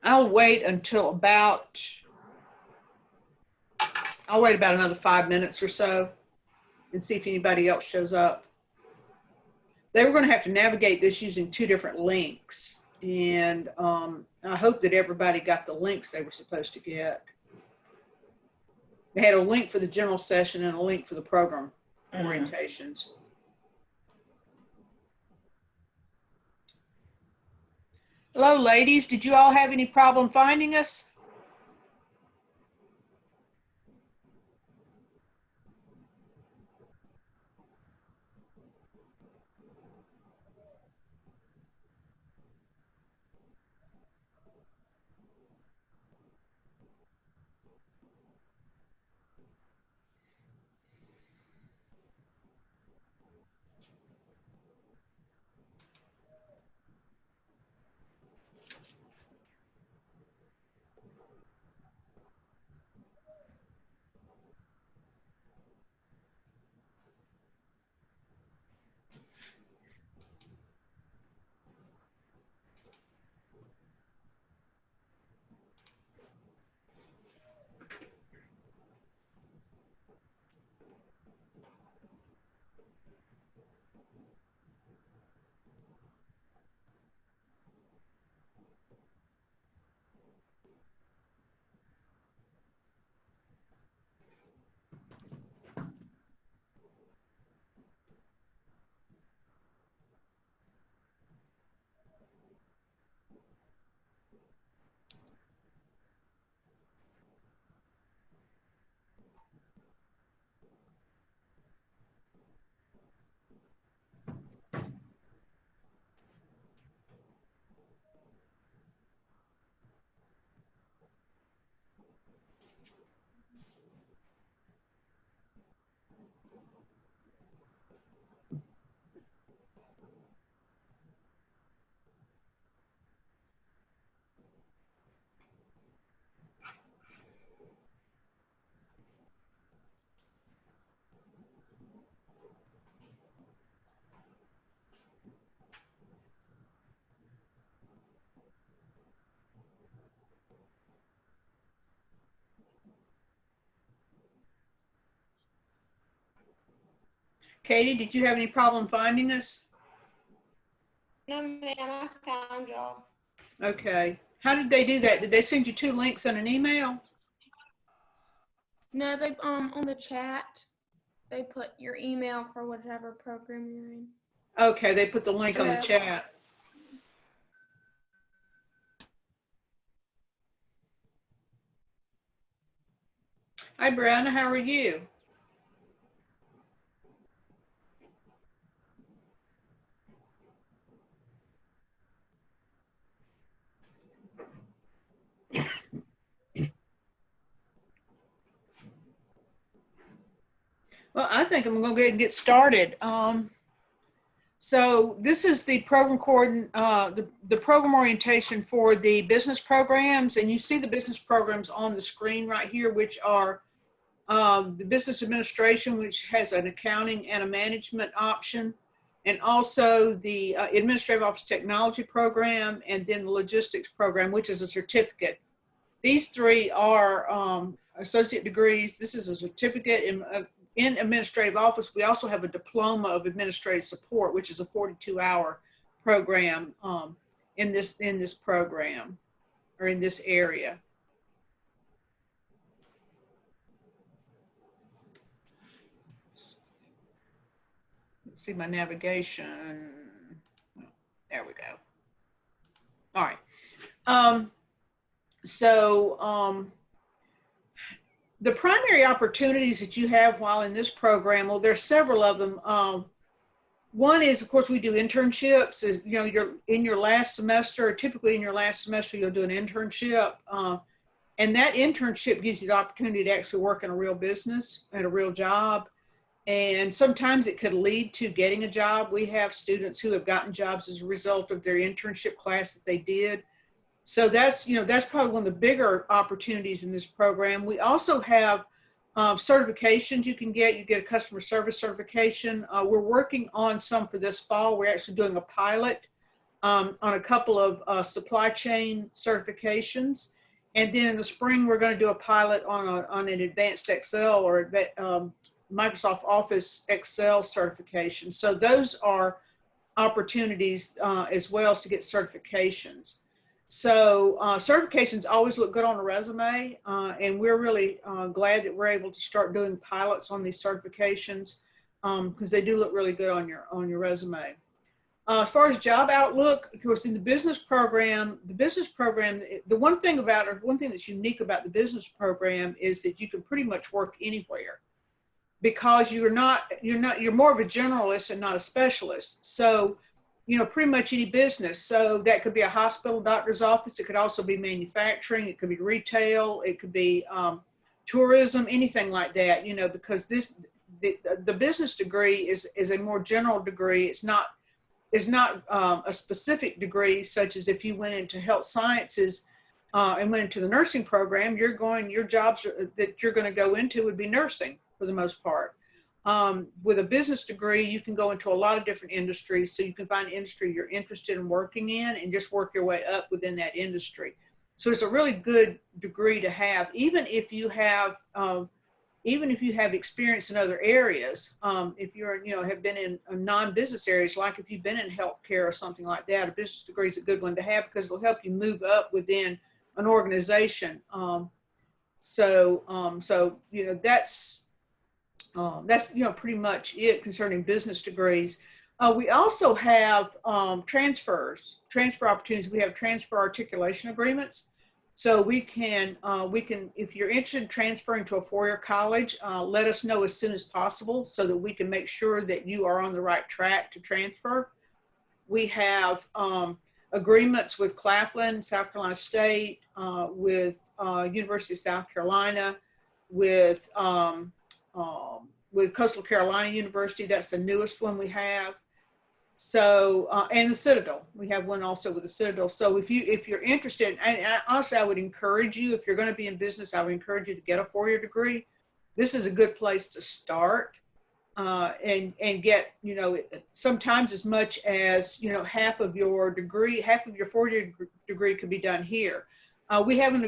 I'll wait about another 5 minutes or so and see if anybody else shows up. They were going to have to navigate this using 2 different links. And I hope that everybody got the links they were supposed to get. They had a link for the general session and a link for the program orientations. Hello, ladies. Did you all have any problem finding us? Katie, did you have any problem finding us? No, ma'am, I found y'all. Okay. How did they do that? Did they send you 2 links on an email? No, they on the chat, they put your email for whatever program you're in. Okay, they put the link on the chat. Hi, Brianna, how are you? Well, I think I'm going to go ahead and get started. So this is the program the program orientation for the business programs, and you see the business programs on the screen right here, which are the business administration, which has an accounting and a management option, and also the administrative office technology program, and then the logistics program, which is a certificate. These 3 are associate degrees. This is a certificate in administrative office. We also have a diploma of administrative support, which is a 42-hour program in this program or in this area. Let's see my navigation. There we go. All right. The primary opportunities that you have while in this program, well, there's several of them. One is, of course, we do internships. You're in your last semester, or typically in your last semester, you'll do an internship. And that internship gives you the opportunity to actually work in a real business, at a real job. And sometimes it could lead to getting a job. We have students who have gotten jobs as a result of their internship class that they did. So that's, that's probably one of the bigger opportunities in this program. We also have certifications you can get. You get a customer service certification. We're working on some for this fall. We're actually doing a pilot on a couple of supply chain certifications. And then in the spring, we're going to do a pilot on an advanced Excel or Microsoft Office Excel certification. So those are opportunities as well as to get certifications. So certifications always look good on a resume, and we're really glad that we're able to start doing pilots on these certifications because they do look really good on your resume. As far as job outlook, of course, in the business program, the one thing that's unique about the business program is that you can pretty much work anywhere because you're more of a generalist and not a specialist. So, pretty much any business. So that could be a hospital, doctor's office. It could also be manufacturing. It could be retail. It could be tourism, anything like that, because the business degree is a more general degree. It's not a specific degree, such as if you went into health sciences and went into the nursing program, your jobs that you're going to go into would be nursing for the most part. With a business degree, you can go into a lot of different industries, so you can find an industry you're interested in working in and just work your way up within that industry. So it's a really good degree to have, even if you have experience in other areas. If you're, have been in non-business areas, like if you've been in healthcare or something like that, a business degree is a good one to have because it'll help you move up within an organization. That's pretty much it concerning business degrees. We also have transfer opportunities. We have transfer articulation agreements. So we can, if you're interested in transferring to a four-year college, let us know as soon as possible so that we can make sure that you are on the right track to transfer. We have agreements with Claflin, South Carolina State, with University of South Carolina, with Coastal Carolina University. That's the newest one we have. So, and the Citadel, we have one also with the Citadel. So if you're interested, and honestly, I would encourage you, if you're going to be in business, I would encourage you to get a four-year degree. This is a good place to start and get, sometimes as much as, half of your four-year degree could be done here. We have an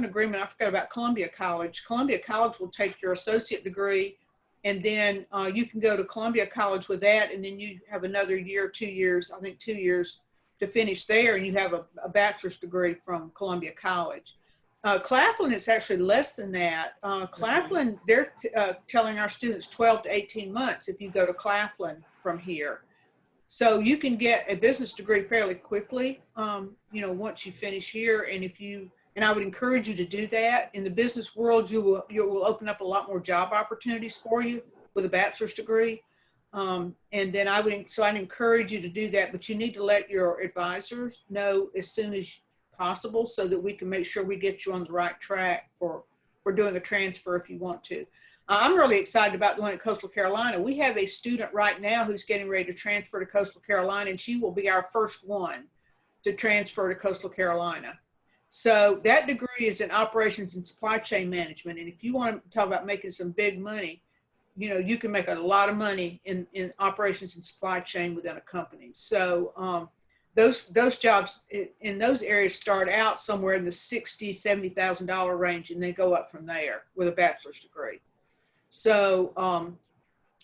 agreement. I forgot about Columbia College. Columbia College will take your associate degree, and then you can go to Columbia College with that, and then you have another year, 2 years, I think 2 years to finish there, and you have a bachelor's degree from Columbia College. Claflin is actually less than that. Claflin, they're telling our students 12 to 18 months if you go to Claflin from here. So you can get a business degree fairly quickly, once you finish here, and I would encourage you to do that. In the business world, you will open up a lot more job opportunities for you with a bachelor's degree. And then I'd encourage you to do that, but you need to let your advisors know as soon as possible so that we can make sure we get you on the right track for doing a transfer if you want to. I'm really excited about the one at Coastal Carolina. We have a student right now who's getting ready to transfer to Coastal Carolina, and she will be our first one to transfer to Coastal Carolina. So that degree is in operations and supply chain management. And if you want to talk about making some big money, you can make a lot of money in operations and supply chain within a company. So those jobs in those areas start out somewhere in the $60,000, $70,000 range, and they go up from there with a bachelor's degree. So,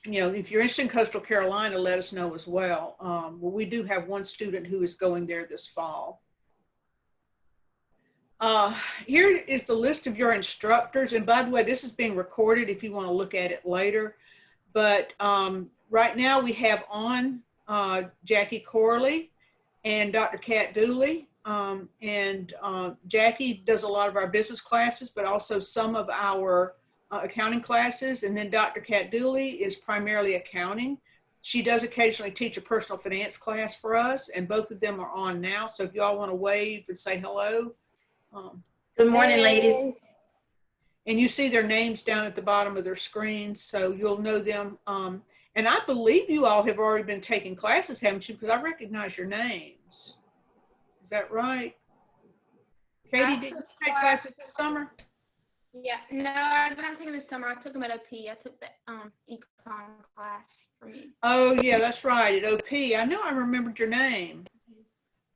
if you're interested in Coastal Carolina, let us know as well. We do have one student who is going there this fall. Here is the list of your instructors. And by the way, this is being recorded if you want to look at it later. But right now we have on Jackie Corley and Dr. Kat Dooley. Jackie does a lot of our business classes, but also some of our accounting classes. And then Dr. Kat Dooley is primarily accounting. She does occasionally teach a personal finance class for us, and both of them are on now. So if y'all want to wave and say hello. Good morning, ladies. And you see their names down at the bottom of their screens, so you'll know them. And I believe you all have already been taking classes, haven't you? Because I recognize your names. Is that right? Katie, did you take classes this summer? Yeah, no, I'm not taking this summer. I took them at OP. I took the econ class for me. Oh, yeah, that's right, at OP. I know I remembered your name.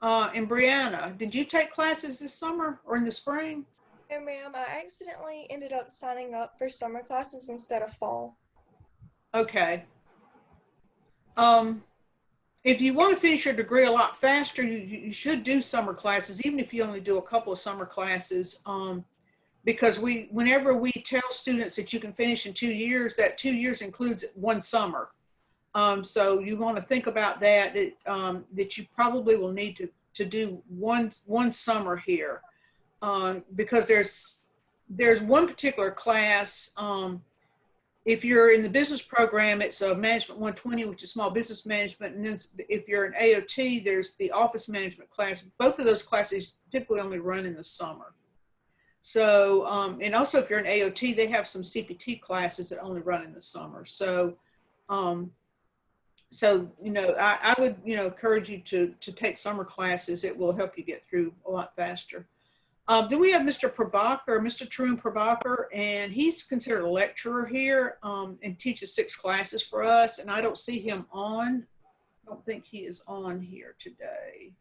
And Brianna, did you take classes this summer or in the spring? No, ma'am, I accidentally ended up signing up for summer classes instead of fall. Okay. If you want to finish your degree a lot faster, you should do summer classes, even if you only do a couple of summer classes. Because whenever we tell students that you can finish in 2 years, that 2 years includes one summer. So you want to think about that, that you probably will need to do one summer here. Because there's one particular class, if you're in the business program, it's a Management 120, which is small business management. And then if you're in AOT, there's the office management class. Both of those classes typically only run in the summer. So, and also if you're in AOT, they have some CPT classes that only run in the summer. So, I would, encourage you to take summer classes. It will help you get through a lot faster. Then we have Mr. Prabhakar, Mr. Tarun Prabhakar, and he's considered a lecturer here and teaches 6 classes for us. And I don't see him on. I don't think he is on here today.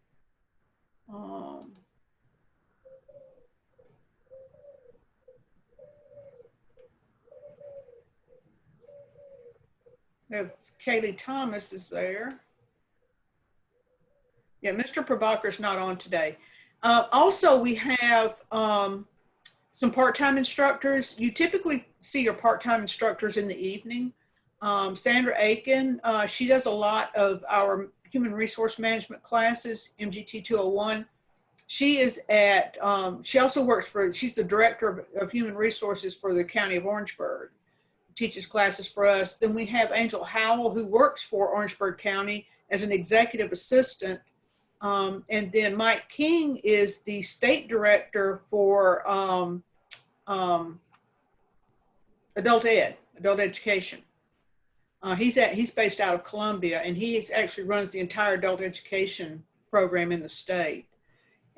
We have Kaylee Thomas is there. Yeah, Mr. Prabhakar is not on today. Also, we have some part-time instructors. You typically see your part-time instructors in the evening. Sandra Aiken, she does a lot of our human resource management classes, MGT 201. She is at, she also works she's the director of human resources for the County of Orangeburg, teaches classes for us. Then we have Angel Howell, who works for Orangeburg County as an executive assistant. And then Mike King is the state director for adult education. He's based out of Columbia, and he actually runs the entire adult education program in the state.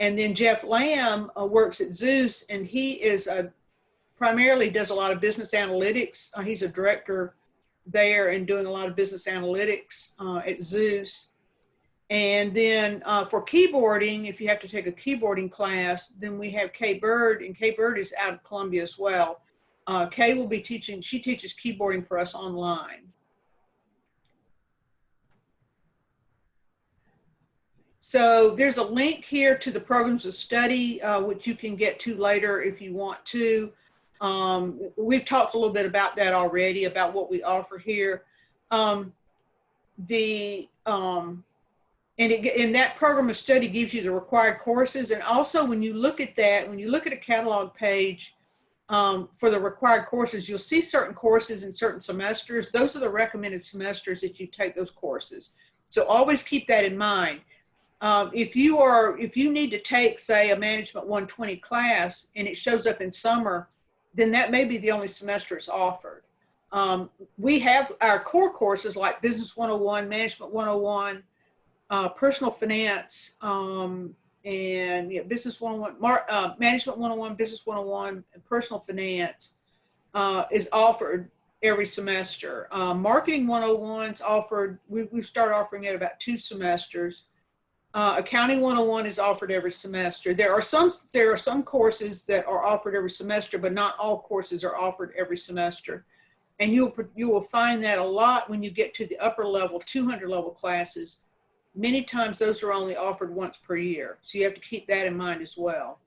And then Jeff Lamb works at Zeus, and he is primarily does a lot of business analytics. He's a director there and doing a lot of business analytics at Zeus. And then for keyboarding, if you have to take a keyboarding class, then we have Kay Bird, and Kay Bird is out of Columbia as well. Kay will be teaching, she teaches keyboarding for us online. So there's a link here to the programs of study, which you can get to later if you want to. We've talked a little bit about that already, about what we offer here. And that program of study gives you the required courses. And also when you look at that, when you look at a catalog page for the required courses, you'll see certain courses in certain semesters. Those are the recommended semesters that you take those courses. So always keep that in mind. If you need to take, say, a Management 120 class and it shows up in summer, then that may be the only semester it's offered. We have our core courses like Business 101, Management 101, Personal Finance, and Business 101, Management 101, Business 101, and Personal Finance is offered every semester. Marketing 101 is offered, we've started offering it about 2 semesters. Accounting 101 is offered every semester. There are some courses that are offered every semester, but not all courses are offered every semester. And you will find that a lot when you get to the upper level, 200 level classes. Many times those are only offered once per year. So you have to keep that in mind as well.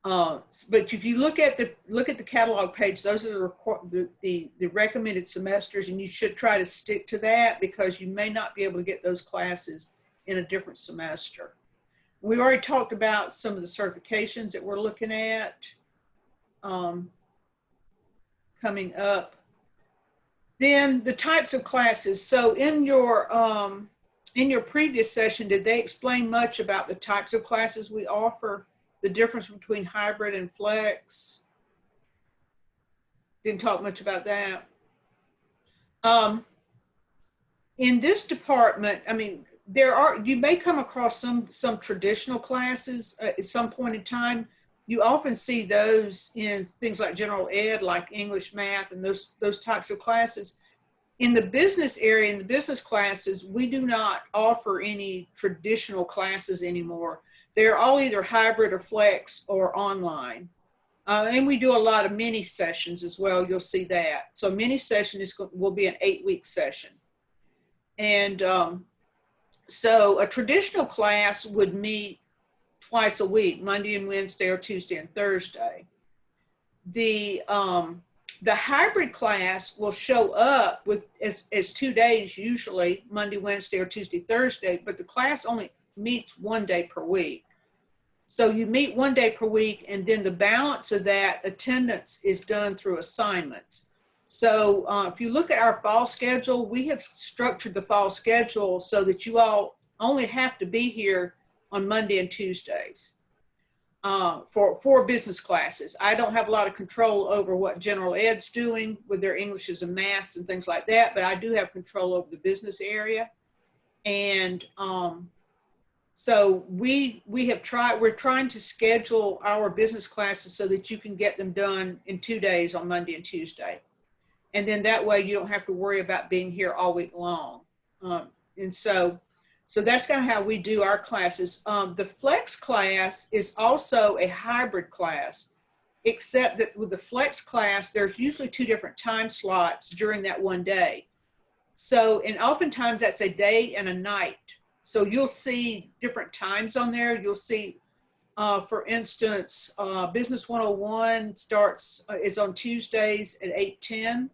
But if you look at the catalog page, those are the recommended semesters, and you should try to stick to that because you may not be able to get those classes in a different semester. We've already talked about some of the certifications that we're looking at coming up. Then the types of classes. So in your previous session, did they explain much about the types of classes we offer, the difference between hybrid and flex? Didn't talk much about that. In this department, I mean, you may come across some traditional classes at some point in time. You often see those in things like general ed, like English, math, and those types of classes. In the business area, in the business classes, we do not offer any traditional classes anymore. They're all either hybrid or flex or online. And we do a lot of mini sessions as well. You'll see that. So a mini session will be an 8-week session. And so a traditional class would meet twice a week, Monday and Wednesday, or Tuesday and Thursday. The hybrid class will show up with as 2 days, usually Monday, Wednesday, or Tuesday, Thursday, but the class only meets 1 day per week. So you meet 1 day per week, and then the balance of that attendance is done through assignments. So if you look at our fall schedule, we have structured the fall schedule so that you all only have to be here on Monday and Tuesdays for business classes. I don't have a lot of control over what general ed's doing with their Englishes and maths and things like that, but I do have control over the business area. And so we're trying to schedule our business classes so that you can get them done in 2 days on Monday and Tuesday. And then that way you don't have to worry about being here all week long. And so that's kind of how we do our classes. The flex class is also a hybrid class, except that with the flex class, there's usually 2 different time slots during that 1 day. So, and oftentimes that's a day and a night. So you'll see different times on there. You'll see, for instance, Business 101 is on Tuesdays at 8:10,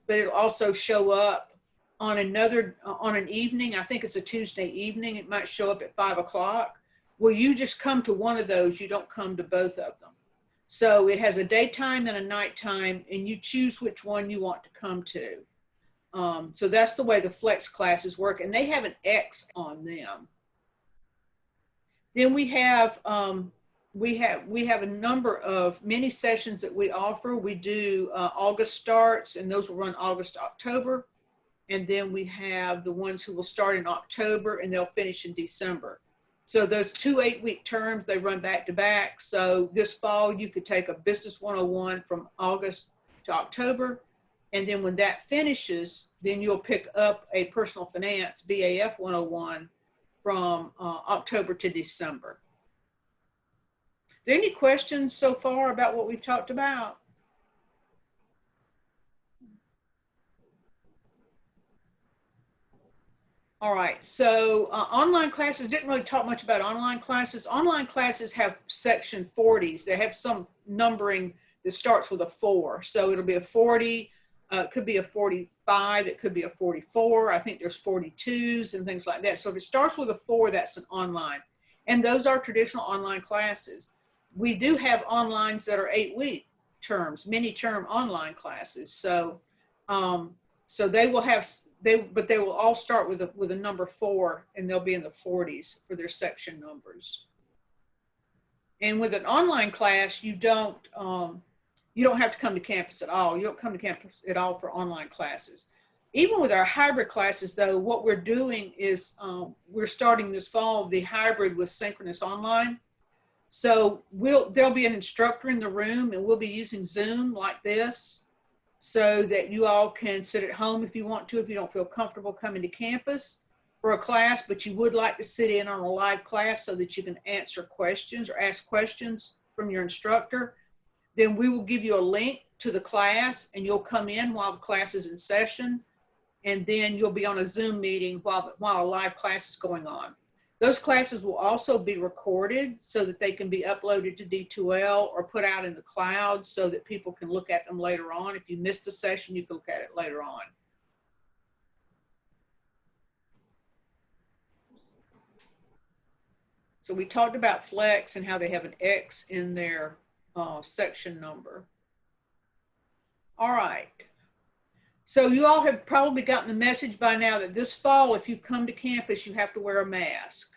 but it'll also show up on an evening. I think it's a Tuesday evening. It might show up at 5 o'clock. Well, you just come to one of those. You don't come to both of them. So it has a daytime and a nighttime, and you choose which one you want to come to. So that's the way the flex classes work, and they have an X on them. Then we have a number of mini sessions that we offer. We do August starts, and those will run August to October. And then we have the ones who will start in October and they'll finish in December. So those 2 8-week terms, they run back to back. So this fall, you could take a Business 101 from August to October. And then when that finishes, then you'll pick up a Personal Finance BAF 101 from October to December. Are there any questions so far about what we've talked about? All right, so online classes, didn't really talk much about online classes. Online classes have section 40s. They have some numbering that starts with a 4. So it'll be a 40, it could be a 45, it could be a 44. I think there's 42s and things like that. So if it starts with a 4, that's an online. And those are traditional online classes. We do have onlines that are 8-week terms, mini term online classes. So, so they will have, but they will all start with a number 4, and they'll be in the 40s for their section numbers. And with an online class, you don't have to come to campus at all. You don't come to campus at all for online classes. Even with our hybrid classes, though, what we're doing is we're starting this fall the hybrid with synchronous online. So there'll be an instructor in the room, and we'll be using Zoom like this, so that you all can sit at home if you want to, if you don't feel comfortable coming to campus for a class, but you would like to sit in on a live class so that you can answer questions or ask questions from your instructor. Then we will give you a link to the class, and you'll come in while the class is in session, and then you'll be on a Zoom meeting while a live class is going on. Those classes will also be recorded so that they can be uploaded to D2L or put out in the cloud so that people can look at them later on. If you missed a session, you can look at it later on. So we talked about Flex and how they have an X in their section number. All right. So you all have probably gotten the message by now that this fall, if you come to campus, you have to wear a mask.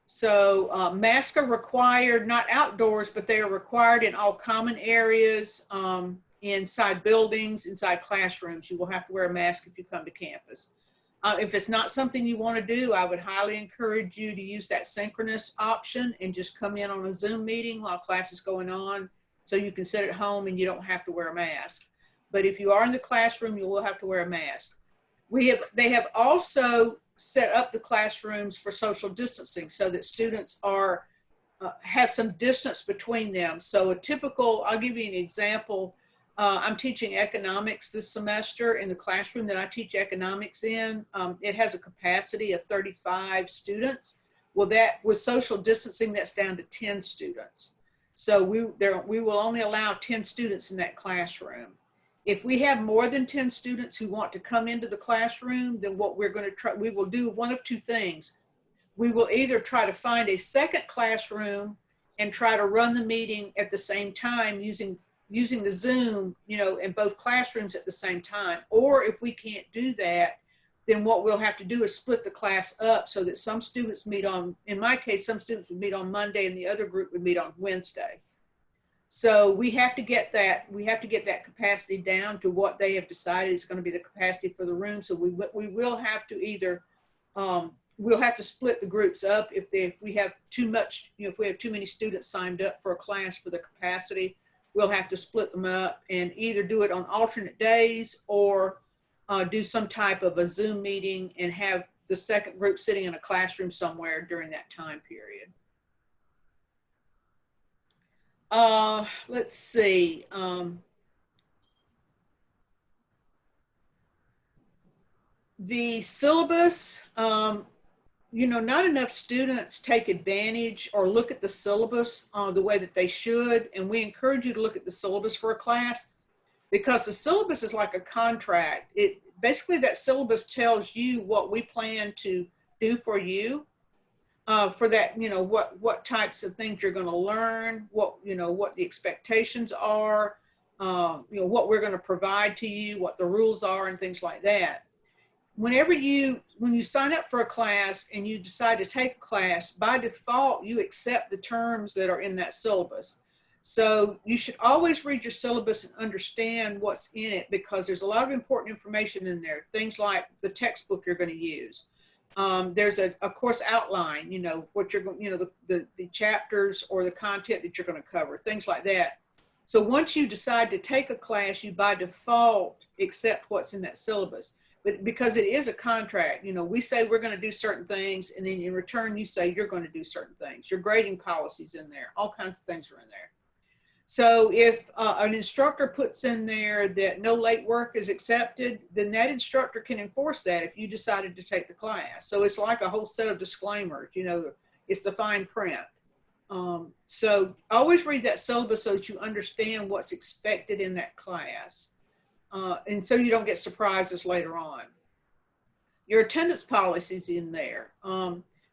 So masks are required, not outdoors, but they are required in all common areas. inside buildings, inside classrooms, you will have to wear a mask if you come to campus. If it's not something you want to do, I would highly encourage you to use that synchronous option and just come in on a Zoom meeting while class is going on, so you can sit at home and you don't have to wear a mask. But if you are in the classroom, you will have to wear a mask. They have also set up the classrooms for social distancing so that students are have some distance between them. So I'll give you an example. I'm teaching economics this semester in the classroom that I teach economics in. It has a capacity of 35 students. Well, that with social distancing, that's down to 10 students. So we will only allow 10 students in that classroom. If we have more than 10 students who want to come into the classroom, then what we're going to try, we will do one of two things. We will either try to find a second classroom and try to run the meeting at the same time using the Zoom, in both classrooms at the same time. Or if we can't do that, then what we'll have to do is split the class up so that some students meet on, in my case, some students would meet on Monday and the other group would meet on Wednesday. So we have to get that capacity down to what they have decided is going to be the capacity for the room. So we will have to either, we'll have to split the groups up if we have too much, if we have too many students signed up for a class for the capacity, we'll have to split them up and either do it on alternate days or do some type of a Zoom meeting and have the second group sitting in a classroom somewhere during that time period. Let's see. The syllabus, not enough students take advantage or look at the syllabus the way that they should. And we encourage you to look at the syllabus for a class because the syllabus is like a contract. Basically that syllabus tells you what we plan to do for you. For that, what types of things you're going to learn, what the expectations are, what we're going to provide to you, what the rules are and things like that. When you sign up for a class and you decide to take a class, by default, you accept the terms that are in that syllabus. So you should always read your syllabus and understand what's in it because there's a lot of important information in there. Things like the textbook you're going to use. There's a course outline, what you're going, the chapters or the content that you're going to cover, things like that. So once you decide to take a class, you by default accept what's in that syllabus. But because it is a contract, we say we're going to do certain things, and then in return, you say you're going to do certain things. Your grading policies in there, all kinds of things are in there. So if an instructor puts in there that no late work is accepted, then that instructor can enforce that if you decided to take the class. So it's like a whole set of disclaimers, it's the fine print. So always read that syllabus so that you understand what's expected in that class. And so you don't get surprises later on. Your attendance policies in there.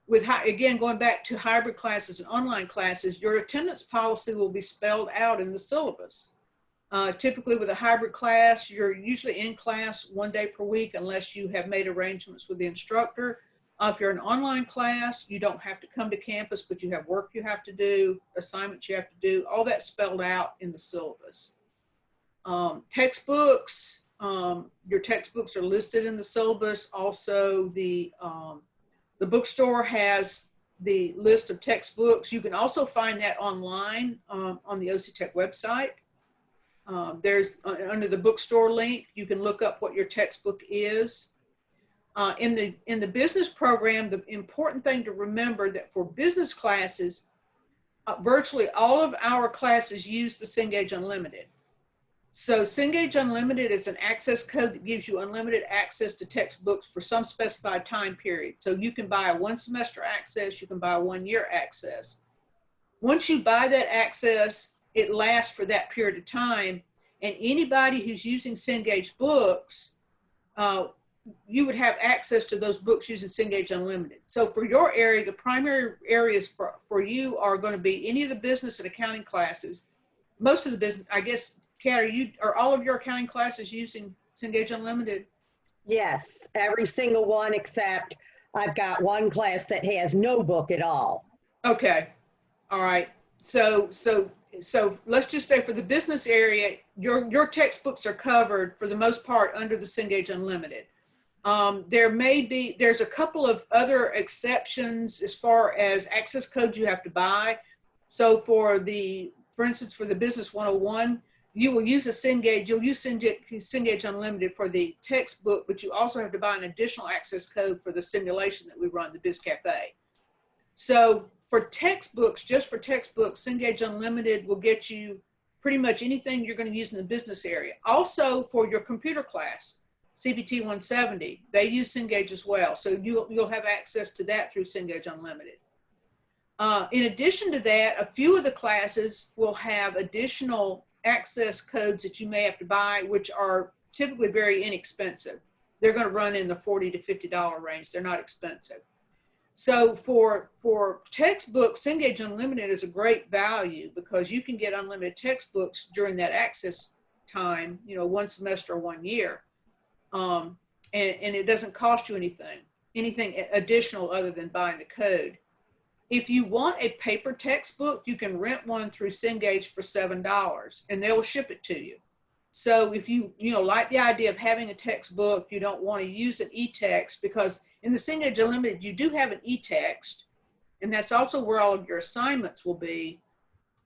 Again, going back to hybrid classes and online classes, your attendance policy will be spelled out in the syllabus. Typically with a hybrid class, you're usually in class 1 day per week unless you have made arrangements with the instructor. If you're an online class, you don't have to come to campus, but you have work you have to do, assignments you have to do, all that's spelled out in the syllabus. Textbooks, your textbooks are listed in the syllabus. Also, the bookstore has the list of textbooks. You can also find that online on the OC Tech website. There's under the bookstore link, you can look up what your textbook is. In the business program, the important thing to remember that for business classes, virtually all of our classes use the Cengage Unlimited. So Cengage Unlimited is an access code that gives you unlimited access to textbooks for some specified time period. So you can buy a 1 semester access, you can buy a 1 year access. Once you buy that access, it lasts for that period of time. And anybody who's using Cengage books, you would have access to those books using Cengage Unlimited. So for your area, the primary areas for you are going to be any of the business and accounting classes. Most of the business, I guess, Kat, are all of your accounting classes using Cengage Unlimited? Yes, every single one except I've got one class that has no book at all. Okay, all right. So so let's just say for the business area, your textbooks are covered for the most part under the Cengage Unlimited. There's a couple of other exceptions as far as access codes you have to buy. So for instance, for the Business 101, you will use you'll use Cengage Unlimited for the textbook, but you also have to buy an additional access code for the simulation that we run, the Biz Cafe. So for textbooks, just for textbooks, Cengage Unlimited will get you pretty much anything you're going to use in the business area. Also for your computer class, CPT 170, they use Cengage as well. So you'll have access to that through Cengage Unlimited. In addition to that, a few of the classes will have additional access codes that you may have to buy, which are typically very inexpensive. They're going to run in the $40 to $50 range. They're not expensive. So for textbooks, Cengage Unlimited is a great value because you can get unlimited textbooks during that access time, 1 semester or 1 year. And it doesn't cost you anything additional other than buying the code. If you want a paper textbook, you can rent one through Cengage for $7 and they will ship it to you. So if you like the idea of having a textbook, you don't want to use an e-text, because in the Cengage Unlimited, you do have an e-text, and that's also where all of your assignments will be.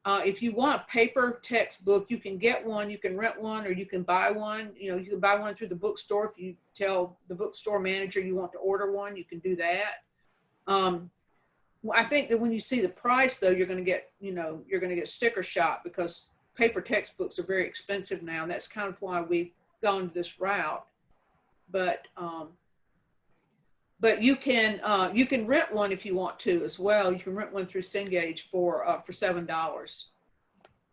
If you want a paper textbook, you can get one, you can rent one, or you can buy one. You can buy one through the bookstore. If you tell the bookstore manager you want to order one, you can do that. I think that when you see the price, though, you're going to get sticker shock, because paper textbooks are very expensive now, and that's kind of why we've gone this route. But you can rent one if you want to as well. You can rent one through Cengage for $7.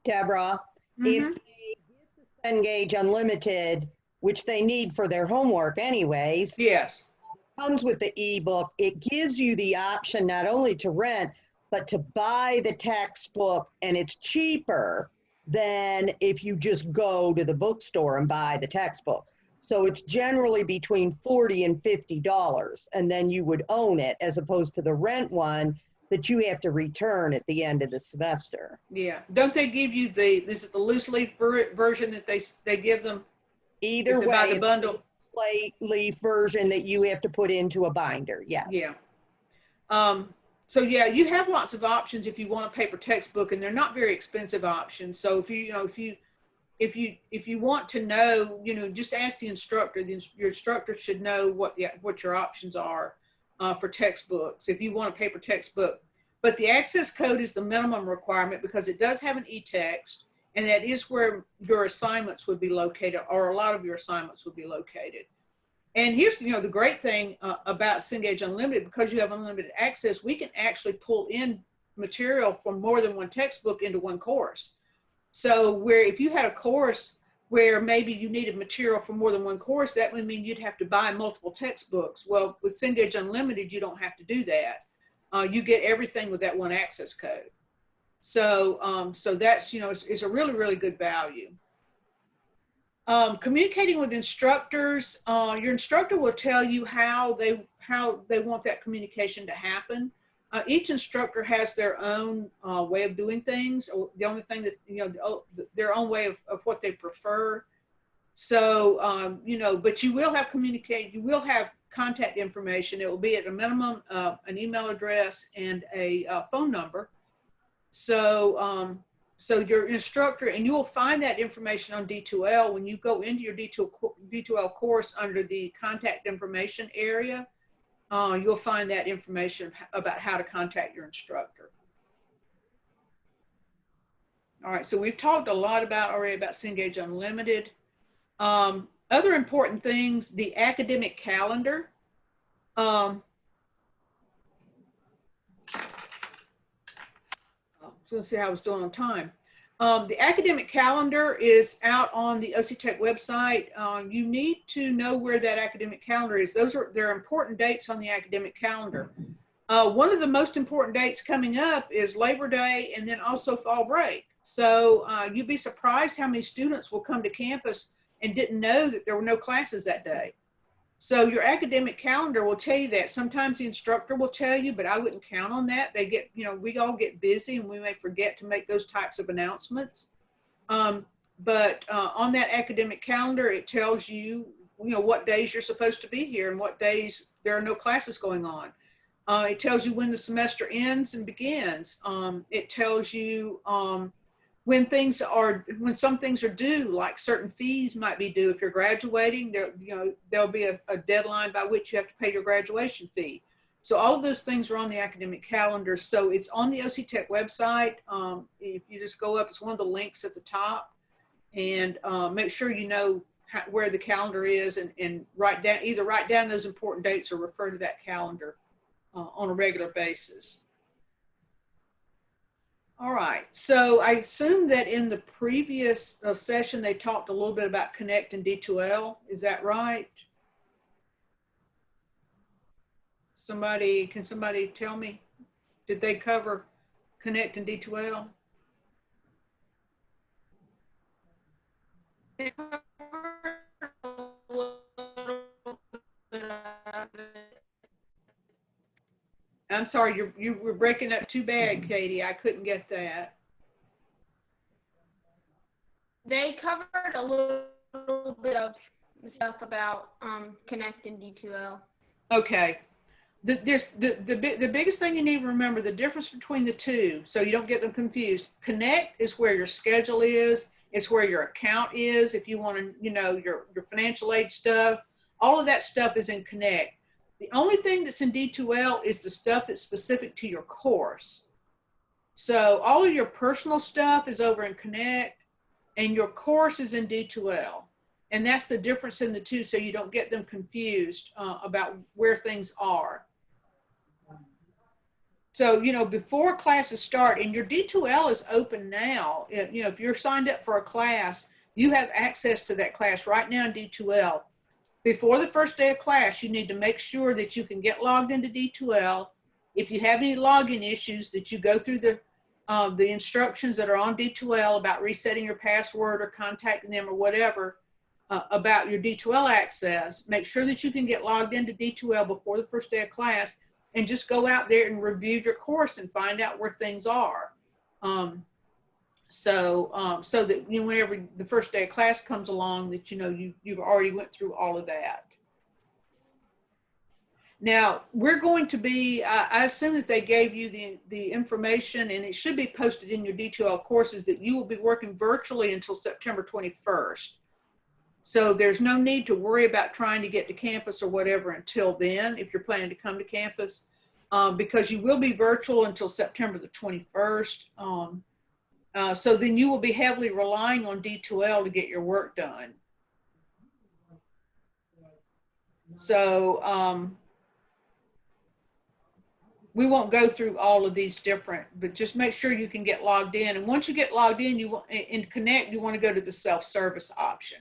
Deborah, if they give the Cengage Unlimited, which they need for their homework anyways, Yes. comes with the ebook, it gives you the option not only to rent, but to buy the textbook, and it's cheaper than if you just go to the bookstore and buy the textbook. So it's generally between $40 and $50, and then you would own it, as opposed to the rent one that you have to return at the end of the semester. Yeah. Don't they give you is it the loose leaf version that they give them? Either If they buy way, the it's bundle. the slate leaf version that you have to put into a binder. Yes. Yeah. So yeah, you have lots of options if you want a paper textbook, and they're not very expensive options. So if you want to know, just ask the instructor. Your instructor should know what your options are for textbooks if you want a paper textbook. But the access code is the minimum requirement, because it does have an e-text, and that is where your assignments would be located, or a lot of your assignments would be located. And here's the great thing about Cengage Unlimited: because you have unlimited access, we can actually pull in material from more than one textbook into one course. So where if you had a course where maybe you needed material for more than one course, that would mean you'd have to buy multiple textbooks. Well, with Cengage Unlimited, you don't have to do that. You get everything with that one access code. So so that's it's a really, really good value. Communicating with instructors, your instructor will tell you how they want that communication to happen. Each instructor has their own way of doing things, or the only thing that, their own way of what they prefer. So, but you will have contact information. It will be at a minimum, an email address and a phone number. So, so your instructor, and you will find that information on D2L when you go into your D2L course under the contact information area. You'll find that information about how to contact your instructor. All right, so we've talked a lot already about Cengage Unlimited. Other important things: the academic calendar. So let's see how I was doing on time. The academic calendar is out on the OC Tech website. You need to know where that academic calendar is. There are important dates on the academic calendar. One of the most important dates coming up is Labor Day, and then also fall break. So you'd be surprised how many students will come to campus and didn't know that there were no classes that day. So your academic calendar will tell you that. Sometimes the instructor will tell you, but I wouldn't count on that. They get, we all get busy and we may forget to make those types of announcements. But on that academic calendar, it tells you, what days you're supposed to be here and what days there are no classes going on. It tells you when the semester ends and begins. It tells you when some things are due, like certain fees might be due. If you're graduating, there'll be a deadline by which you have to pay your graduation fee. So all of those things are on the academic calendar. So it's on the OC Tech website. If you just go up, it's one of the links at the top, and make sure you know where the calendar is, and write down those important dates or refer to that calendar on a regular basis. All right, so I assume that in the previous session, they talked a little bit about Connect and D2L. Is that right? Can somebody tell me? Did they cover Connect and D2L? They covered a little bit of it. I'm sorry, you were breaking up too bad, Katie. I couldn't get that. They covered a little bit of stuff about Connect and D2L. Okay. The biggest thing you need to remember, the difference between the two, so you don't get them confused. Connect is where your schedule is. It's where your account is. If you want to, your financial aid stuff, all of that stuff is in Connect. The only thing that's in D2L is the stuff that's specific to your course. So all of your personal stuff is over in Connect, and your course is in D2L. And that's the difference in the two, so you don't get them confused about where things are. So, before classes start, and your D2L is open now, if you're signed up for a class, you have access to that class right now in D2L. Before the first day of class, you need to make sure that you can get logged into D2L. If you have any login issues, that you go through the instructions that are on D2L about resetting your password or contacting them or whatever about your D2L access. Make sure that you can get logged into D2L before the first day of class, and just go out there and review your course and find out where things are. So that whenever the first day of class comes along, that you've already went through all of that. Now we're going to be, I assume that they gave you the information, and it should be posted in your D2L courses, that you will be working virtually until September 21st. So there's no need to worry about trying to get to campus or whatever until then, if you're planning to come to campus, because you will be virtual until September the 21st. So then you will be heavily relying on D2L to get your work done. So we won't go through all of these different, but just make sure you can get logged in. And once you get logged in, in Connect, you want to go to the self-service option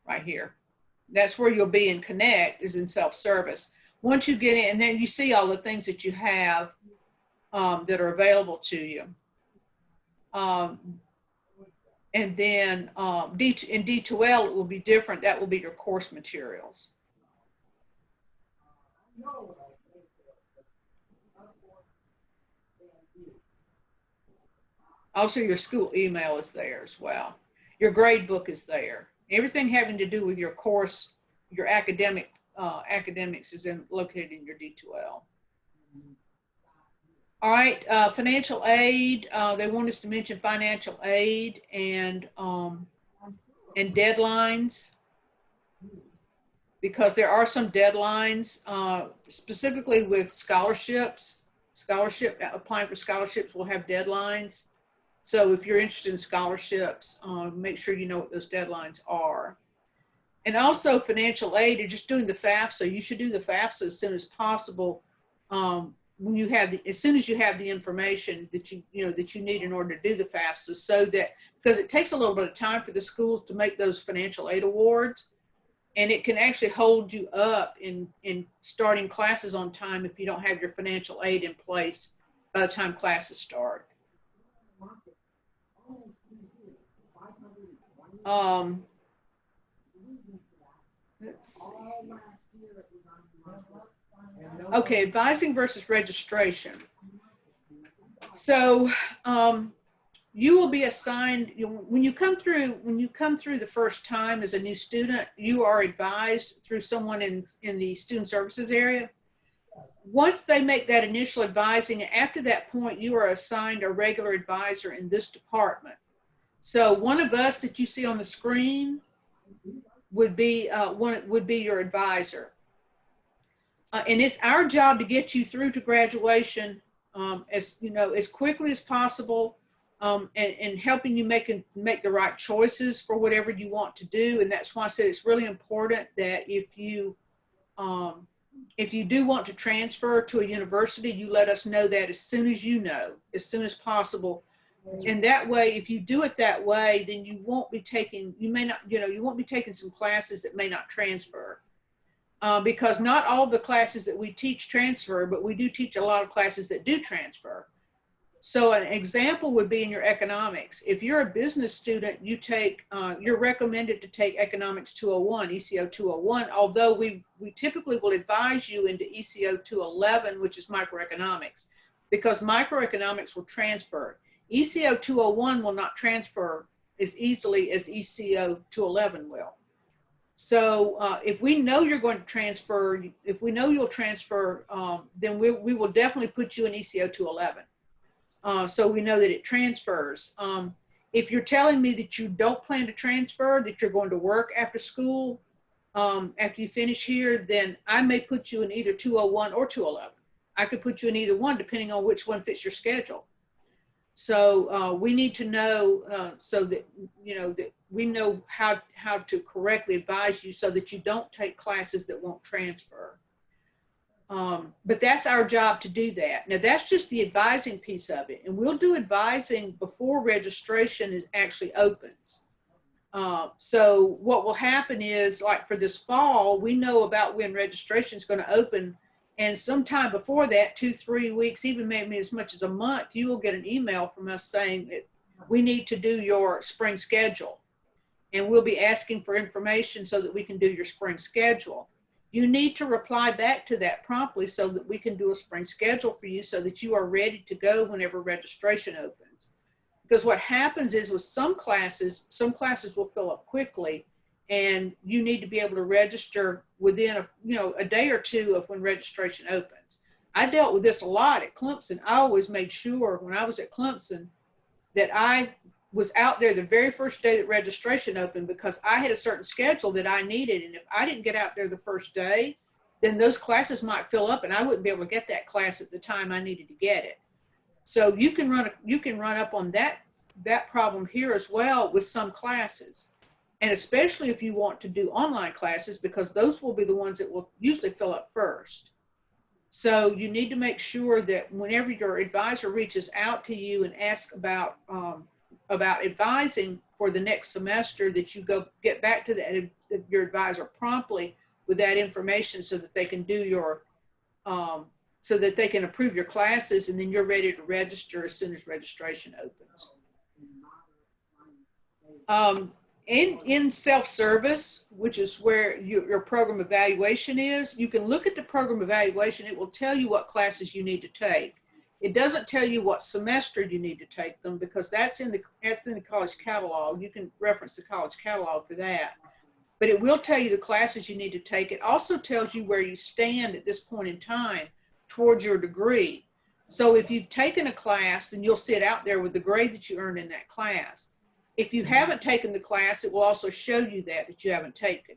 right here. That's where you'll be in Connect, is in self-service. Once you get in, and then you see all the things that you have that are available to you. And then in D2L, it will be different. That will be your course materials. Also, your school email is there as well. Your grade book is there. Everything having to do with your course, your academics is located in your D2L. All right, financial aid. They want us to mention financial aid and deadlines, because there are some deadlines, specifically with scholarships. Applying for scholarships will have deadlines. So if you're interested in scholarships, make sure you know what those deadlines are. And also financial aid, you're just doing the FAFSA. You should do the FAFSA as soon as possible. As soon as you have the information that you need in order to do the FAFSA, so that, because it takes a little bit of time for the schools to make those financial aid awards, and it can actually hold you up in starting classes on time if you don't have your financial aid in place by the time classes start. Let's see. Okay, advising versus registration. So you will be assigned, when you come through the first time as a new student, you are advised through someone in the student services area. Once they make that initial advising, after that point, you are assigned a regular advisor in this department. So one of us that you see on the screen would be your advisor. And it's our job to get you through to graduation as quickly as possible, and helping you make the right choices for whatever you want to do. And that's why I said it's really important that if you do want to transfer to a university, you let us know that as soon as possible. And that way, if you do it that way, then you won't be taking some classes that may not transfer. Because not all the classes that we teach transfer, but we do teach a lot of classes that do transfer. So an example would be in your economics. If you're a business student, you're recommended to take Economics 201, ECO 201, although we typically will advise you into ECO 211, which is microeconomics, because microeconomics will transfer. ECO 201 will not transfer as easily as ECO 211 will. So if we know you're going to transfer, if we know you'll transfer, then we will definitely put you in ECO 211. So we know that it transfers. If you're telling me that you don't plan to transfer, that you're going to work after school, after you finish here, then I may put you in either 201 or 211. I could put you in either one depending on which one fits your schedule. So we need to know so that, that we know how to correctly advise you so that you don't take classes that won't transfer. But that's our job to do that. Now that's just the advising piece of it. And we'll do advising before registration actually opens. So what will happen is, like for this fall, we know about when registration is going to open. And sometime before that, 2-3 weeks, even maybe as much as a month, you will get an email from us saying that we need to do your spring schedule. And we'll be asking for information so that we can do your spring schedule. You need to reply back to that promptly so that we can do a spring schedule for you so that you are ready to go whenever registration opens. Because what happens is with some classes will fill up quickly, and you need to be able to register within a day or two of when registration opens. I dealt with this a lot at Clemson. I always made sure when I was at Clemson that I was out there the very first day that registration opened, because I had a certain schedule that I needed. And if I didn't get out there the first day, then those classes might fill up and I wouldn't be able to get that class at the time I needed to get it. So you can run up on that problem here as well with some classes. And especially if you want to do online classes, because those will be the ones that will usually fill up first. So you need to make sure that whenever your advisor reaches out to you and asks about advising for the next semester, that you go get back to your advisor promptly with that information so that they can do your, so that they can approve your classes, and then you're ready to register as soon as registration opens. In self-service, which is where your program evaluation is, you can look at the program evaluation. It will tell you what classes you need to take. It doesn't tell you what semester you need to take them, because that's in the college catalog. You can reference the college catalog for that. But it will tell you the classes you need to take. It also tells you where you stand at this point in time towards your degree. So if you've taken a class, then you'll sit out there with the grade that you earned in that class. If you haven't taken the class, it will also show you that you haven't taken.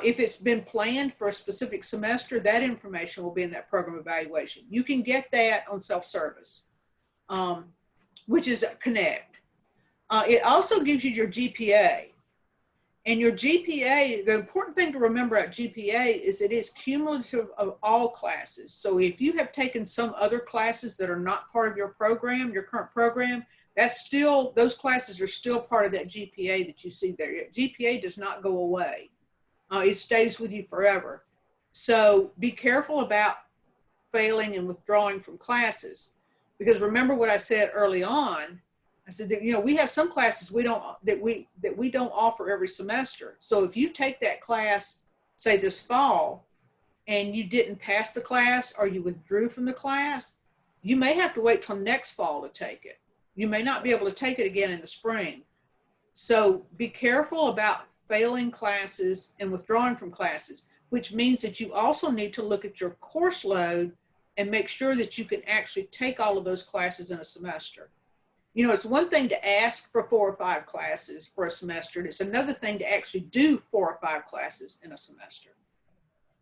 If it's been planned for a specific semester, that information will be in that program evaluation. You can get that on self-service, which is Connect. It also gives you your GPA. And your GPA, the important thing to remember about GPA is it is cumulative of all classes. So if you have taken some other classes that are not part of your program, your current program, those classes are still part of that GPA that you see there. GPA does not go away. It stays with you forever. So be careful about failing and withdrawing from classes, because remember what I said early on. I said that, we have some classes we don't offer every semester. So if you take that class, say this fall, and you didn't pass the class or you withdrew from the class, you may have to wait till next fall to take it. You may not be able to take it again in the spring. So be careful about failing classes and withdrawing from classes, which means that you also need to look at your course load and make sure that you can actually take all of those classes in a semester. You know, it's one thing to ask for 4 or 5 classes for a semester, and it's another thing to actually do 4 or 5 classes in a semester.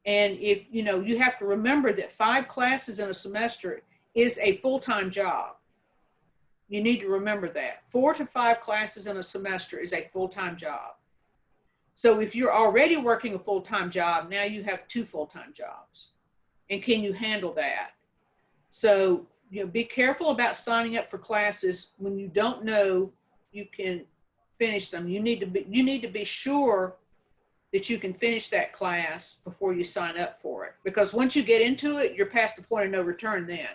And if, you know, you have to remember that 5 classes in a semester is a full-time job. You need to remember that. 4 to 5 classes in a semester is a full-time job. So if you're already working a full-time job, now you have 2 full-time jobs. And can you handle that? So, you know, be careful about signing up for classes when you don't know you can finish them. You need to be sure that you can finish that class before you sign up for it. Because once you get into it, you're past the point of no return then.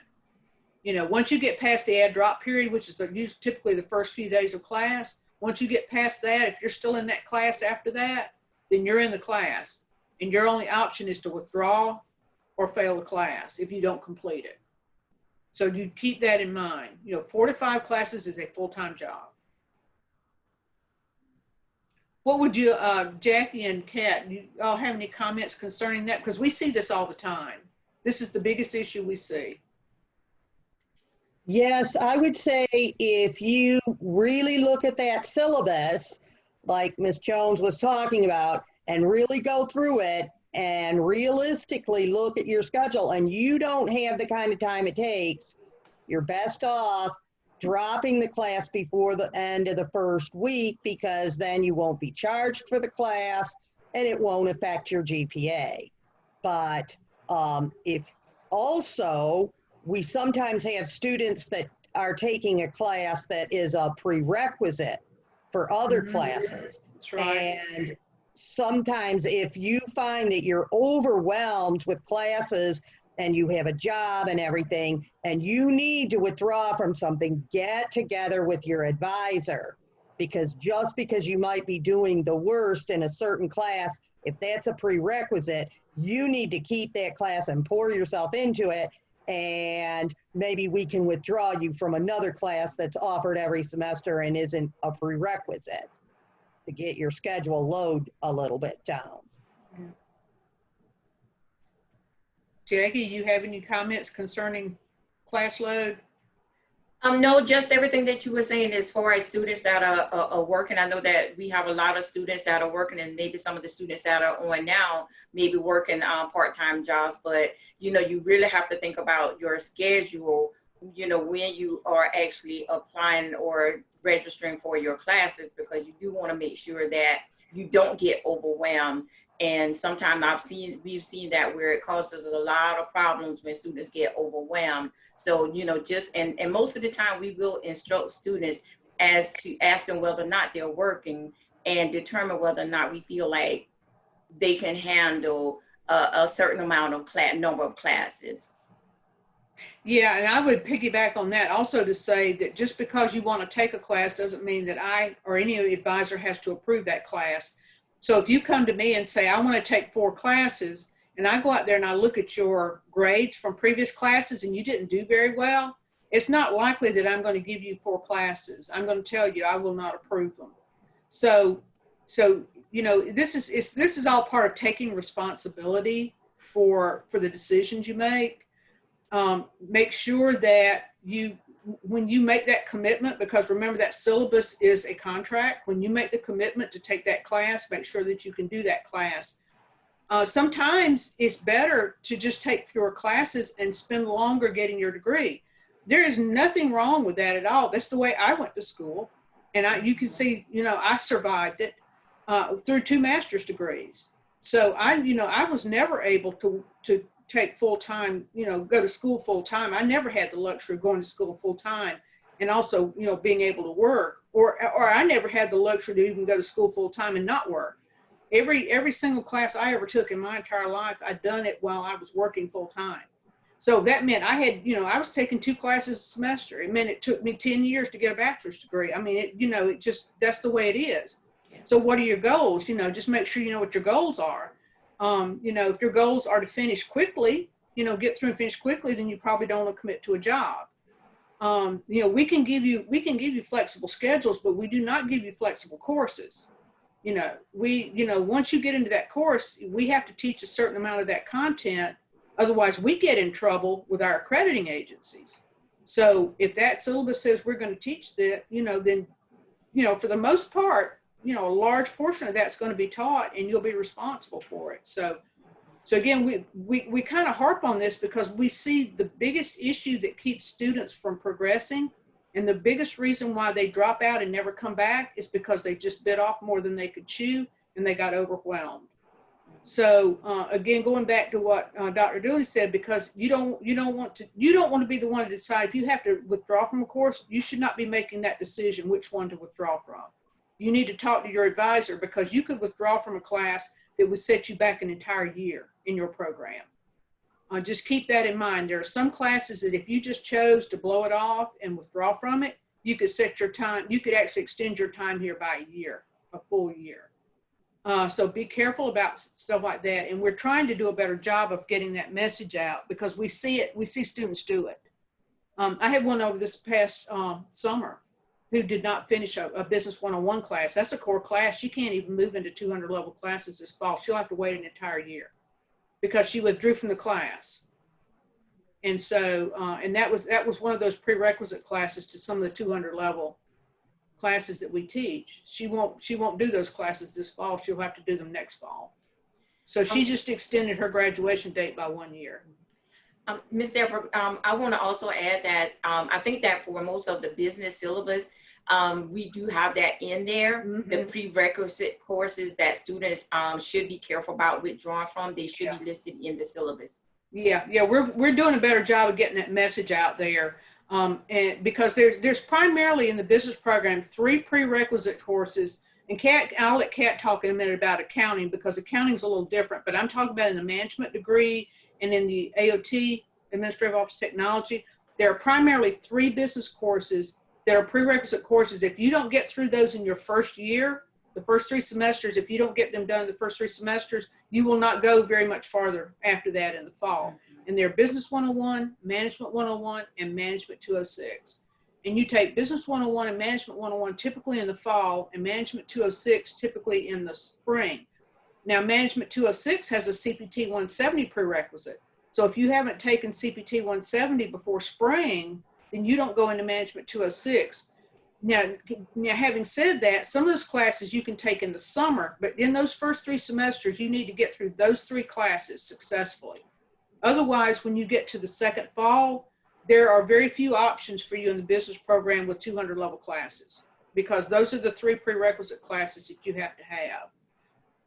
You know, once you get past the add drop period, which is typically the first few days of class, once you get past that, if you're still in that class after that, then you're in the class. And your only option is to withdraw or fail the class if you don't complete it. So you keep that in mind. You know, 4 to 5 classes is a full-time job. What would you, Jackie and Kat, you all have any comments concerning that? Because we see this all the time. This is the biggest issue we see. Yes, I would say if you really look at that syllabus, like Ms. Jones was talking about, and really go through it and realistically look at your schedule, and you don't have the kind of time it takes, you're best off dropping the class before the end of the first week, because then you won't be charged for the class and it won't affect your GPA. But if also, we sometimes have students that are taking a class that is a prerequisite for other classes. That's right. And sometimes if you find that you're overwhelmed with classes and you have a job and everything, and you need to withdraw from something, get together with your advisor. Because just because you might be doing the worst in a certain class, if that's a prerequisite, you need to keep that class and pour yourself into it. And maybe we can withdraw you from another class that's offered every semester and isn't a prerequisite, to get your schedule load a little bit down. Jackie, you have any comments concerning class load? No, just everything that you were saying as far as students that are working. I know that we have a lot of students that are working, and maybe some of the students that are on now maybe working part-time jobs, but you know, you really have to think about your schedule, you know, when you are actually applying or registering for your classes, because you do want to make sure that you don't get overwhelmed. And sometimes we've seen that where it causes a lot of problems when students get overwhelmed. So, you know, and most of the time we will instruct students as to ask them whether or not they're working and determine whether or not we feel like they can handle a certain amount of number of classes. Yeah, and I would piggyback on that also to say that just because you want to take a class doesn't mean that I or any advisor has to approve that class. So if you come to me and say, I want to take 4 classes, and I go out there and I look at your grades from previous classes and you didn't do very well, it's not likely that I'm going to give you 4 classes. I'm going to tell you I will not approve them. So you know, this is all part of taking responsibility for the decisions you make. Make sure that when you make that commitment, because remember that syllabus is a contract, when you make the commitment to take that class, make sure that you can do that class. Sometimes it's better to just take fewer classes and spend longer getting your degree. There is nothing wrong with that at all. That's the way I went to school. And you can see, you know, I survived it through 2 master's degrees. So I was never able to take full-time, you know, go to school full-time. I never had the luxury of going to school full-time and also, you know, being able to work, or I never had the luxury to even go to school full-time and not work. Every single class I ever took in my entire life, I'd done it while I was working full-time. So that meant I had, you know, I was taking 2 classes a semester. It meant it took me 10 years to get a bachelor's degree. I mean, that's the way it is. So what are your goals? You know, just make sure you know what your goals are. You know, if your goals are to finish quickly, you know, get through and finish quickly, then you probably don't want to commit to a job. You know, we can give you flexible schedules, but we do not give you flexible courses. You know, once you get into that course, we have to teach a certain amount of that content. Otherwise, we get in trouble with our accrediting agencies. So if that syllabus says we're going to teach that, you know, then, you know, for the most part, you know, a large portion of that's going to be taught and you'll be responsible for it. So again, we kind of harp on this because we see the biggest issue that keeps students from progressing, and the biggest reason why they drop out and never come back is because they just bit off more than they could chew and they got overwhelmed. So again, going back to what Dr. Dooley said, because you don't want to be the one to decide if you have to withdraw from a course. You should not be making that decision which one to withdraw from. You need to talk to your advisor, because you could withdraw from a class that would set you back an entire year in your program. Just keep that in mind. There are some classes that if you just chose to blow it off and withdraw from it, you could set your time, you could actually extend your time here by a year, a full year. So be careful about stuff like that. And we're trying to do a better job of getting that message out, because we see students do it. I had one over this past summer who did not finish a Business 101 class. That's a core class. She can't even move into 200 level classes this fall. She'll have to wait an entire year because she withdrew from the class. And so, and that was one of those prerequisite classes to some of the 200 level classes that we teach. She won't do those classes this fall. She'll have to do them next fall. So she just extended her graduation date by 1 year. Ms. Deborah, I want to also add that I think that for most of the business syllabus, we do have that in there. Mm-hmm. The prerequisite courses that students should be careful about withdrawing from, they should be listed in the syllabus. Yeah, we're doing a better job of getting that message out there. And because there's primarily in the business program 3 prerequisite courses. And I'll let Kat talk in a minute about accounting, because accounting is a little different. But I'm talking about in the management degree and in the AOT, Administrative Office Technology, there are primarily 3 business courses that are prerequisite courses. If you don't get through those in your first year, the first 3 semesters, if you don't get them done in the first 3 semesters, you will not go very much farther after that in the fall. And they're Business 101, Management 101, and Management 206. And you take Business 101 and Management 101 typically in the fall, and Management 206 typically in the spring. Now, Management 206 has a CPT 170 prerequisite. So if you haven't taken CPT 170 before spring, then you don't go into Management 206. Now, having said that, some of those classes you can take in the summer, but in those first 3 semesters, you need to get through those 3 classes successfully. Otherwise, when you get to the second fall, there are very few options for you in the business program with 200 level classes, because those are the 3 prerequisite classes that you have to have.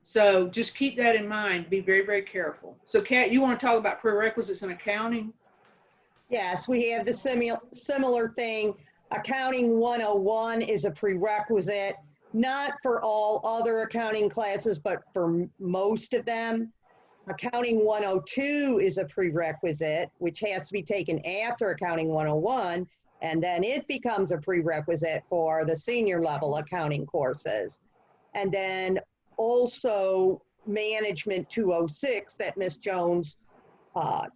So just keep that in mind. Be very, very careful. So Kat, you want to talk about prerequisites in accounting? Yes, we have the similar thing. Accounting 101 is a prerequisite, not for all other accounting classes, but for most of them. Accounting 102 is a prerequisite, which has to be taken after Accounting 101, and then it becomes a prerequisite for the senior level accounting courses. And then also Management 206 that Ms. Jones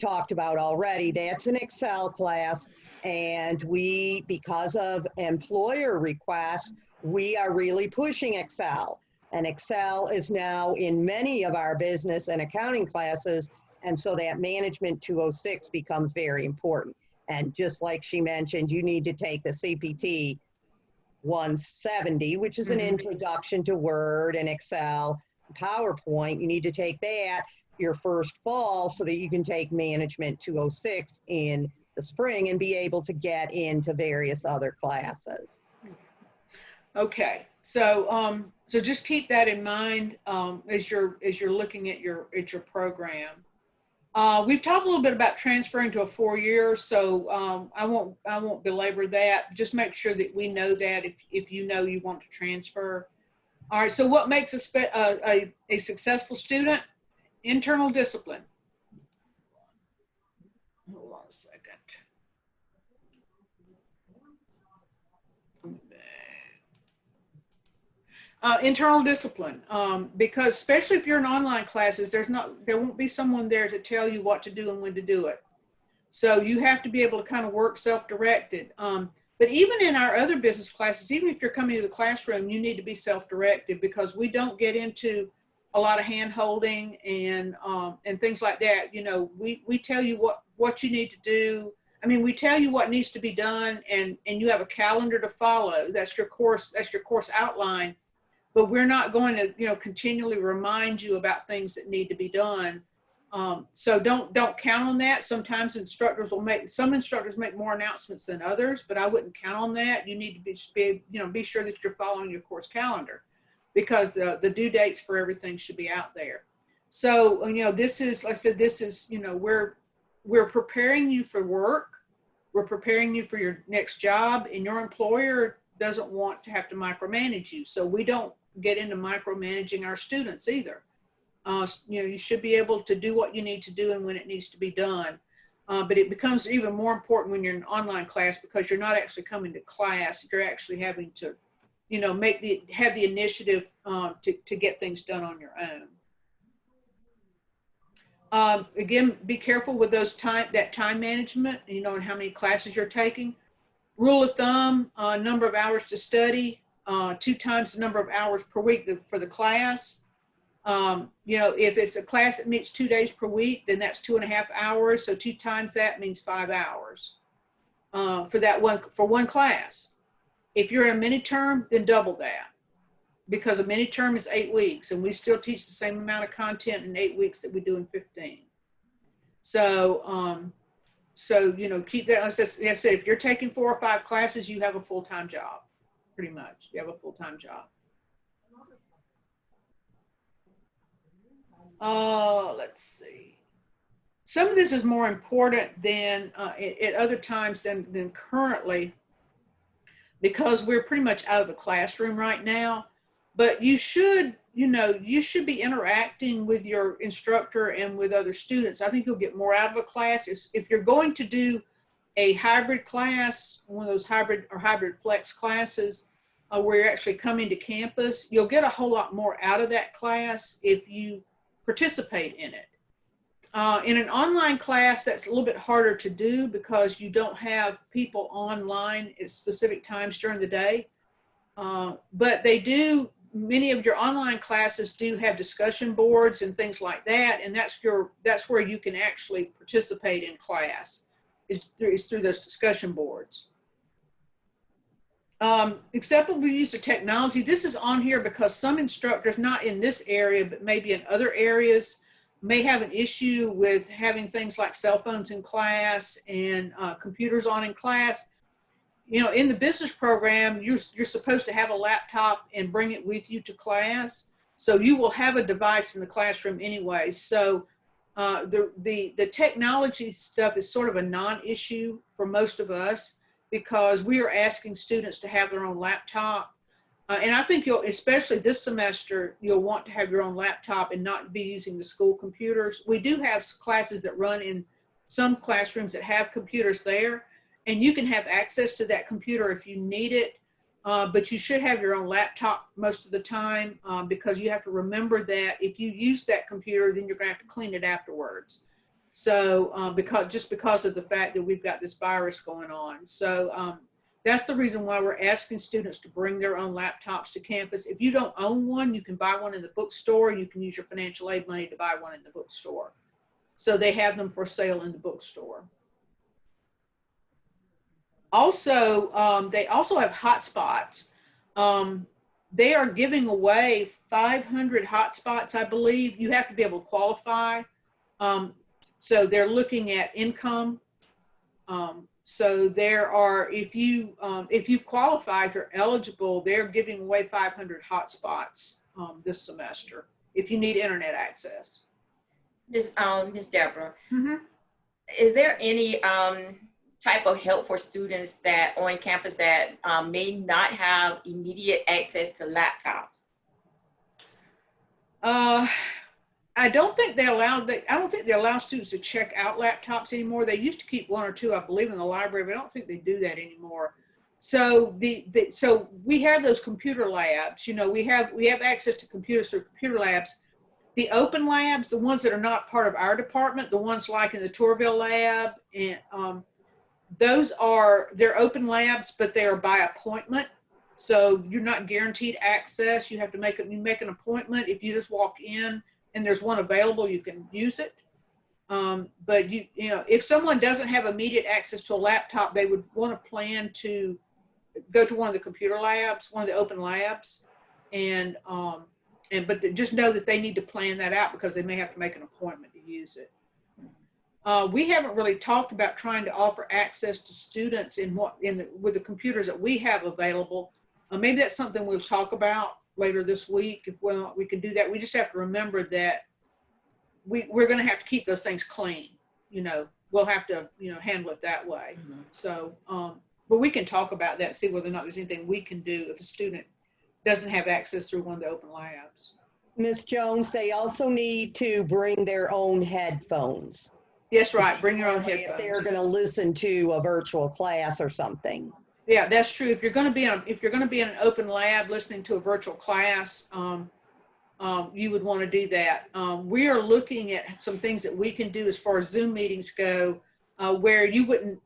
talked about already. That's an Excel class, and we, because of employer requests, we are really pushing Excel. And Excel is now in many of our business and accounting classes, and so that Management 206 becomes very important. And just like she mentioned, you need to take the CPT 170, which is an introduction to Word and Excel, PowerPoint. You need to take that your first fall so that you can take Management 206 in the spring and be able to get into various other classes. Okay, so so just keep that in mind as you're looking at your program. We've talked a little bit about transferring to a 4-year, so I won't belabor that. Just make sure that we know that if you know you want to transfer. All right. So what makes a successful student? Internal discipline. Hold on a second. Internal discipline, because especially if you're in online classes, there won't be someone there to tell you what to do and when to do it. So you have to be able to kind of work self-directed. But even in our other business classes, even if you're coming to the classroom, you need to be self-directed, because we don't get into a lot of hand-holding and things like that. You know, we tell you what you need to do. I mean, we tell you what needs to be done, and you have a calendar to follow. That's your course outline. But we're not going to, you know, continually remind you about things that need to be done. So don't count on that. Sometimes some instructors make more announcements than others, but I wouldn't count on that. You need to be sure that you're following your course calendar, because the due dates for everything should be out there. So, you know, this is, like I said, you know, we're preparing you for work. We're preparing you for your next job, and your employer doesn't want to have to micromanage you. So we don't get into micromanaging our students either. You know, you should be able to do what you need to do and when it needs to be done. But it becomes even more important when you're in an online class, because you're not actually coming to class. You're actually having to, you know, have the initiative to get things done on your own. Again, be careful with that time management, you know, and how many classes you're taking. Rule of thumb, number of hours to study, 2 times the number of hours per week for the class. You know, if it's a class that meets 2 days per week, then that's 2.5 hours. So 2 times that means 5 hours for one class. If you're in a mini term, then double that, because a mini term is 8 weeks, and we still teach the same amount of content in 8 weeks that we do in 15. So, you know, keep that. As I said, if you're taking 4 or 5 classes, you have a full-time job, pretty much. You have a full-time job. Let's see. Some of this is more important than at other times than currently, because we're pretty much out of the classroom right now. But you should be interacting with your instructor and with other students. I think you'll get more out of a class. If you're going to do a hybrid class, one of those hybrid or hybrid flex classes, where you're actually coming to campus, you'll get a whole lot more out of that class if you participate in it. In an online class, that's a little bit harder to do, because you don't have people online at specific times during the day. But many of your online classes do have discussion boards and things like that, and that's where you can actually participate in class, is through those discussion boards. Acceptable use of technology. This is on here because some instructors, not in this area, but maybe in other areas, may have an issue with having things like cell phones in class and computers on in class. You know, in the business program, you're supposed to have a laptop and bring it with you to class. So you will have a device in the classroom anyway. So the technology stuff is sort of a non-issue for most of us, because we are asking students to have their own laptop. And I think especially this semester, you'll want to have your own laptop and not be using the school computers. We do have classes that run in some classrooms that have computers there, and you can have access to that computer if you need it, but you should have your own laptop most of the time, because you have to remember that if you use that computer, then you're going to have to clean it afterwards. So because of the fact that we've got this virus going on. So that's the reason why we're asking students to bring their own laptops to campus. If you don't own one, you can buy one in the bookstore. You can use your financial aid money to buy one in the bookstore. So they have them for sale in the bookstore. Also, they also have hotspots. They are giving away 500 hotspots, I believe. You have to be able to qualify. So they're looking at income. So there are, if you qualify, if you're eligible, they're giving away 500 hotspots this semester if you need internet access. Ms. Deborah, Mm-hmm. is there any type of help for students that on campus that may not have immediate access to laptops? I don't think they allow students to check out laptops anymore. They used to keep 1 or 2, I believe, in the library, but I don't think they do that anymore. So so we have those computer labs. You know, we have access to computers through computer labs. The open labs, the ones that are not part of our department, the ones like in the Tourville lab, and they're open labs, but they are by appointment. So you're not guaranteed access. You have to make an appointment. If you just walk in and there's one available, you can use it. But you know, if someone doesn't have immediate access to a laptop, they would want to plan to go to one of the computer labs, one of the open labs, but just know that they need to plan that out because they may have to make an appointment to use it. We haven't really talked about trying to offer access to students with the computers that we have available. Maybe that's something we'll talk about later this week. If we can do that, we just have to remember that we're going to have to keep those things clean. You know, we'll have to handle it that way. Mm-hmm. So, but we can talk about that, see whether or not there's anything we can do if a student doesn't have access through one of the open labs. Ms. Jones, they also need to bring their own headphones. Yes, right. Bring your own If headphones. they're going to listen to a virtual class or something. Yeah, that's true. If you're going to be in an open lab listening to a virtual class, you would want to do that. We are looking at some things that we can do as far as Zoom meetings go, where you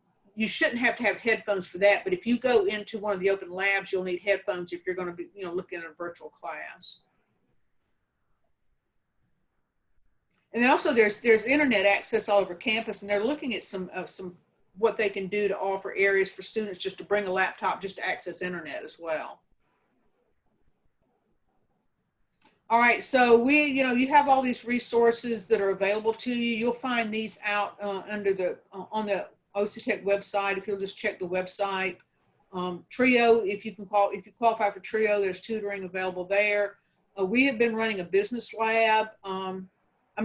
shouldn't have to have headphones for that. But if you go into one of the open labs, you'll need headphones if you're going to be, looking at a virtual class. And also there's internet access all over campus, and they're looking at some what they can do to offer areas for students just to bring a laptop just to access internet as well. All right, so you have all these resources that are available to you. You'll find these out on the OCTEC website. If you'll just check the website. TRIO, if you qualify for TRIO, there's tutoring available there. We have been running a business lab. I'm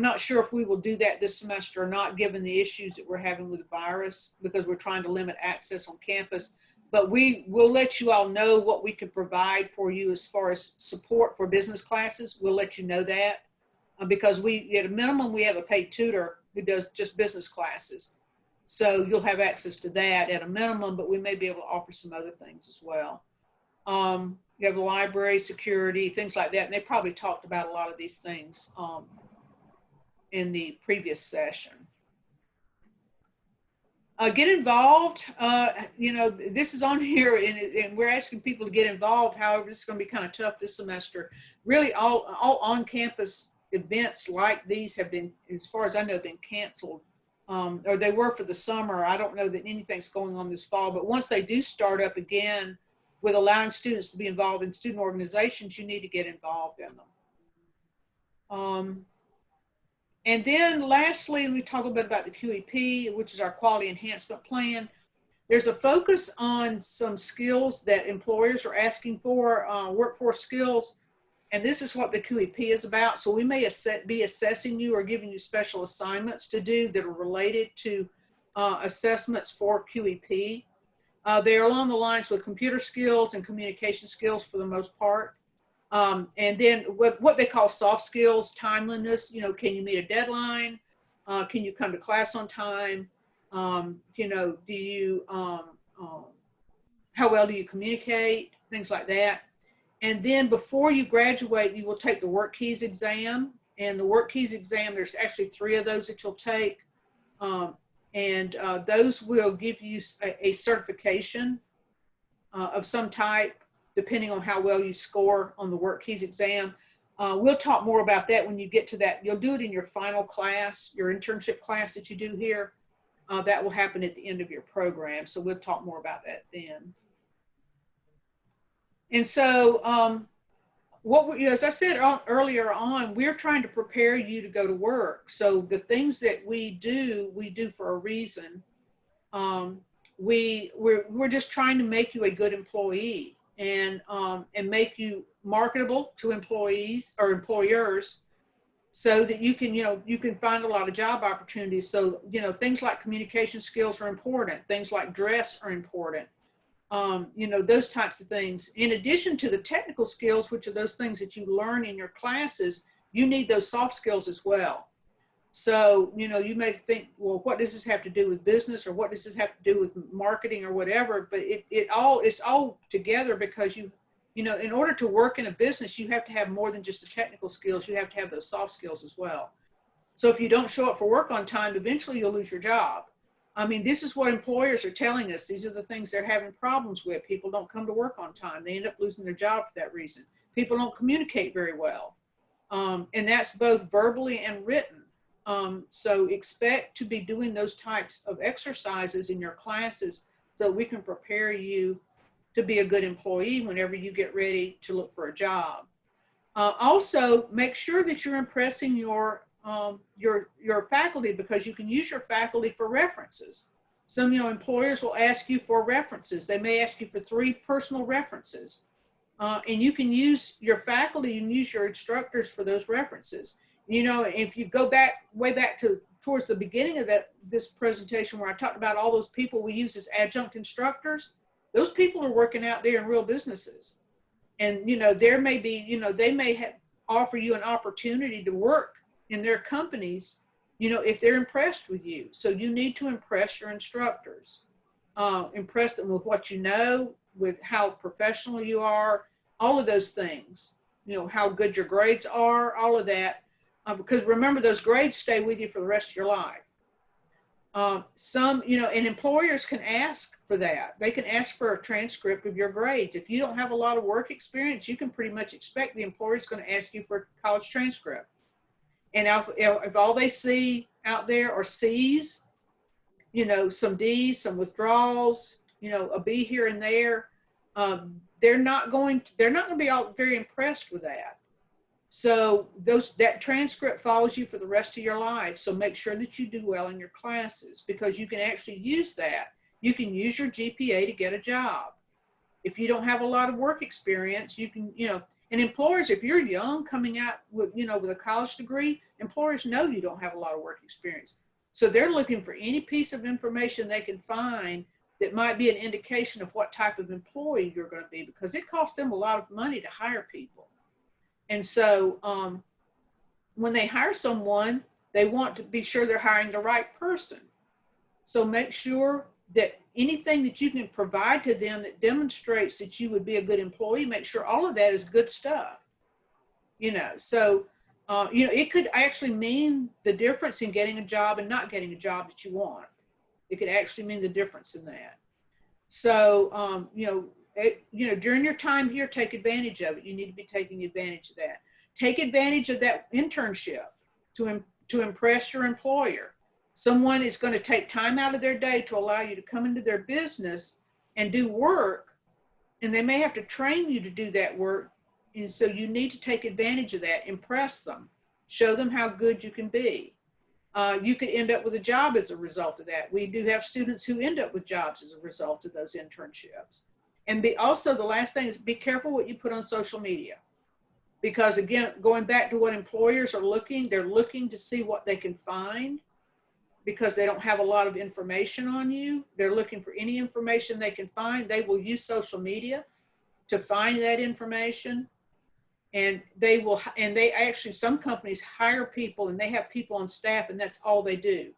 not sure if we will do that this semester or not, given the issues that we're having with the virus, because we're trying to limit access on campus. But we will let you all know what we can provide for you as far as support for business classes. We'll let you know that because at a minimum, we have a paid tutor who does just business classes. So you'll have access to that at a minimum, but we may be able to offer some other things as well. You have the library, security, things like that. And they probably talked about a lot of these things in the previous session. Get involved. This is on here, and we're asking people to get involved. However, this is going to be kind of tough this semester. Really, all on-campus events like these have been, as far as I know, been canceled, or they were for the summer. I don't know that anything's going on this fall, but once they do start up again with allowing students to be involved in student organizations, you need to get involved in them. And then lastly, we talk a bit about the QEP, which is our quality enhancement plan. There's a focus on some skills that employers are asking for, workforce skills. And this is what the QEP is about. So we may be assessing you or giving you special assignments to do that are related to assessments for QEP. They are along the lines with computer skills and communication skills for the most part. And then with what they call soft skills, timeliness, can you meet a deadline? Can you come to class on time? How well do you communicate? Things like that. And then before you graduate, you will take the Work Keys exam. And the Work Keys exam, there's actually 3 of those that you'll take. Those will give you a certification of some type, depending on how well you score on the Work Keys exam. We'll talk more about that when you get to that. You'll do it in your final class, your internship class that you do here. That will happen at the end of your program. So we'll talk more about that then. And so as I said earlier on, we're trying to prepare you to go to work. So the things that we do for a reason. We're just trying to make you a good employee. And make you marketable to employees or employers so that you can find a lot of job opportunities. So, things like communication skills are important. Things like dress are important. Those types of things. In addition to the technical skills, which are those things that you learn in your classes, you need those soft skills as well. So, you may think, well, what does this have to do with business, or what does this have to do with marketing or whatever? But it's all together, because in order to work in a business, you have to have more than just the technical skills. You have to have those soft skills as well. So if you don't show up for work on time, eventually you'll lose your job. I mean, this is what employers are telling us. These are the things they're having problems with. People don't come to work on time. They end up losing their job for that reason. People don't communicate very well. And that's both verbally and written. So expect to be doing those types of exercises in your classes so we can prepare you to be a good employee whenever you get ready to look for a job. Also, make sure that you're impressing your faculty, because you can use your faculty for references. Some employers will ask you for references. They may ask you for 3 personal references, and you can use your faculty and use your instructors for those references. If you go way back towards the beginning of this presentation, where I talked about all those people we use as adjunct instructors, those people are working out there in real businesses. And, there may be, they may offer you an opportunity to work in their companies, if they're impressed with you. So you need to impress your instructors, impress them with what you know, with how professional you are, all of those things, how good your grades are, all of that. Because remember, those grades stay with you for the rest of your life. And employers can ask for that. They can ask for a transcript of your grades. If you don't have a lot of work experience, you can pretty much expect the employer's going to ask you for a college transcript. And if all they see out there are C's, some D's, some withdrawals, a B here and there, they're not going to be all very impressed with that. So that transcript follows you for the rest of your life. So make sure that you do well in your classes, because you can actually use that. You can use your GPA to get a job. If you don't have a lot of work experience, you can, and employers, if you're young coming out with a college degree, employers know you don't have a lot of work experience. So they're looking for any piece of information they can find that might be an indication of what type of employee you're going to be, because it costs them a lot of money to hire people. And so when they hire someone, they want to be sure they're hiring the right person. So make sure that anything that you can provide to them that demonstrates that you would be a good employee, make sure all of that is good stuff. So it could actually mean the difference in getting a job and not getting a job that you want. It could actually mean the difference in that. So, during your time here, take advantage of it. You need to be taking advantage of that. Take advantage of that internship to impress your employer. Someone is going to take time out of their day to allow you to come into their business and do work, and they may have to train you to do that work. And so you need to take advantage of that, impress them, show them how good you can be. You could end up with a job as a result of that. We do have students who end up with jobs as a result of those internships. And also the last thing is, be careful what you put on social media. Because again, going back to what employers are looking, they're looking to see what they can find, because they don't have a lot of information on you. They're looking for any information they can find. They will use social media to find that information. And they actually, some companies hire people and they have people on staff, and that's all they do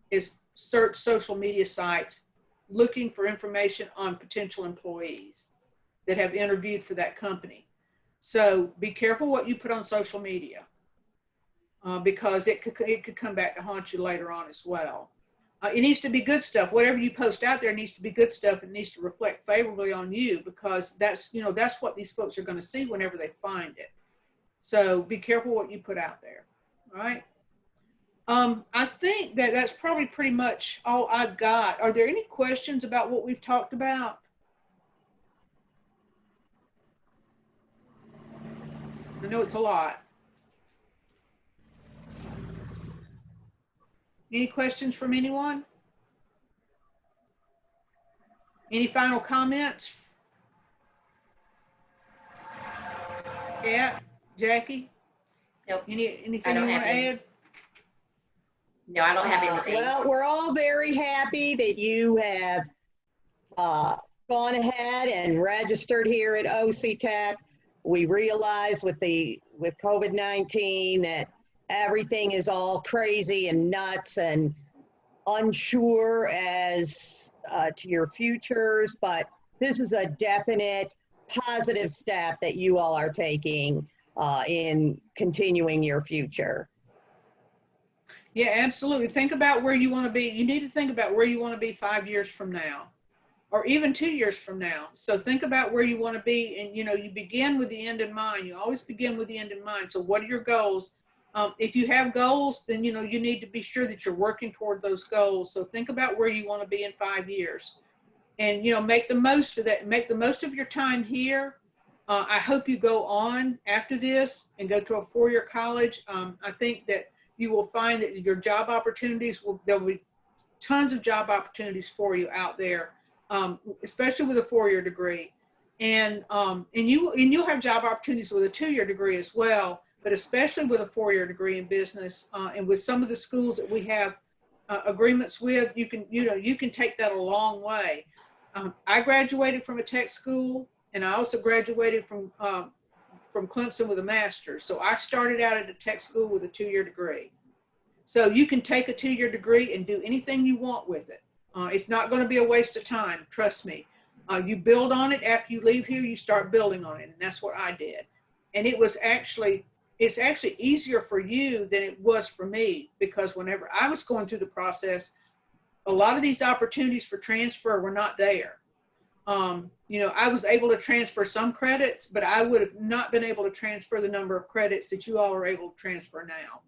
is search social media sites looking for information on potential employees that have interviewed for that company. So be careful what you put on social media, because it could come back to haunt you later on as well. It needs to be good stuff. Whatever you post out there needs to be good stuff. It needs to reflect favorably on you, because that's what these folks are going to see whenever they find it. So be careful what you put out there. All right. I think that's probably pretty much all I've got. Are there any questions about what we've talked about? I know it's a lot. Any questions from anyone? Any final comments? Yeah, Jackie? Nope. Anything you want to add? No, I don't have anything. Well, we're all very happy that you have gone ahead and registered here at OC Tech. We realize with COVID-19 that everything is all crazy and nuts and unsure as to your futures, but this is a definite positive step that you all are taking in continuing your future. Yeah, absolutely. Think about where you want to be. You need to think about where you want to be 5 years from now, or even 2 years from now. So think about where you want to be, and you begin with the end in mind. You always begin with the end in mind. So what are your goals? If you have goals, then you need to be sure that you're working toward those goals. So think about where you want to be in 5 years, and make the most of that. Make the most of your time here. I hope you go on after this and go to a 4-year college. I think that you will find that your job opportunities there'll be tons of job opportunities for you out there, especially with a 4-year degree, and you'll have job opportunities with a 2-year degree as well, but especially with a 4-year degree in business, and with some of the schools that we have agreements with, you can take that a long way. I graduated from a tech school, and I also graduated from Clemson with a master's. So I started out at a tech school with a 2-year degree. So you can take a 2-year degree and do anything you want with it. It's not going to be a waste of time, trust me. You build on it after you leave here, you start building on it, and that's what I did. And it's actually easier for you than it was for me, because whenever I was going through the process, a lot of these opportunities for transfer were not there. I was able to transfer some credits, but I would have not been able to transfer the number of credits that you all are able to transfer now.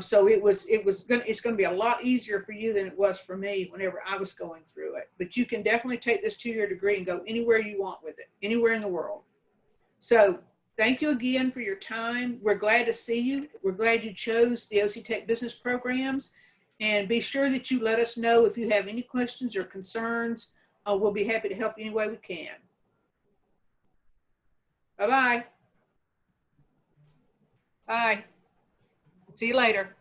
So it's going to be a lot easier for you than it was for me whenever I was going through it. But you can definitely take this 2-year degree and go anywhere you want with it, anywhere in the world. So thank you again for your time. We're glad to see you. We're glad you chose the OC Tech business programs, and be sure that you let us know if you have any questions or concerns. We'll be happy to help you any way we can. Bye-bye. Bye. See you later.